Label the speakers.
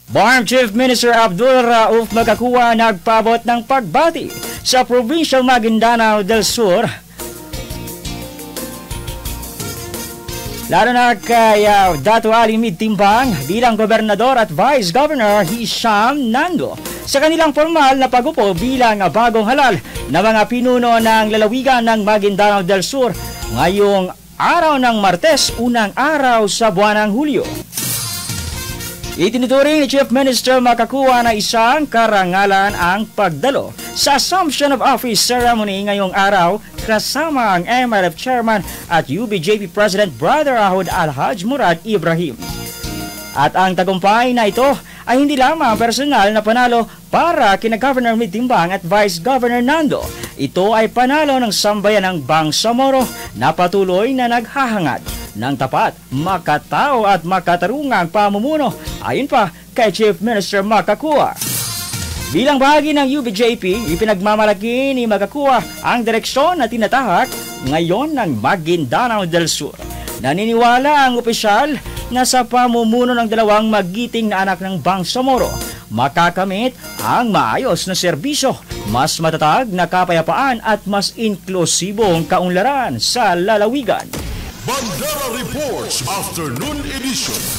Speaker 1: Barm Chief Minister Abdul Rauf Magkakuwa nagpabot ng pagbati sa Provincial Maguindanao del Sur, lalo na kay Dato' Ali Timbang bilang Gobernador at Vice Governor Hisham Nando sa kanilang formal na pagupo bilang bagong halal na mga pinuno ng lalawigan ng Maguindanao del Sur ngayong araw ng Martes, unang araw sa buwan ng Hulyo. Itinuturing ni Chief Minister Magkakuwa na isang karangalan ang pagdalo sa Assumption of Office Ceremony ngayong araw kasama ang MLF Chairman at UBJP President Brother Ahod Alhaj Murad Ibrahim. At ang tagumpay na ito ay hindi lamang personal na panalo para kina Governor Timbang at Vice Governor Nando. Ito ay panalo ng sambayan ng Bangsamoro na patuloy na naghahangad ng tapat, makatao at makatarungang pamumuno ayon pa kay Chief Minister Magkakuwa. Bilang bahagi ng UBJP, ipinagmamalaki ni Magkakuwa ang direksyon na tinatahak ngayon ng Maguindanao del Sur. Naniniwala ang opisyal na sa pamumuno ng dalawang magiting na anak ng Bangsamoro, makakamit ang maayos na serbisyo, mas matatag na kapayapaan at mas inklusibong kaunlaran sa lalawigan.
Speaker 2: Bandera Reports Afternoon Edition.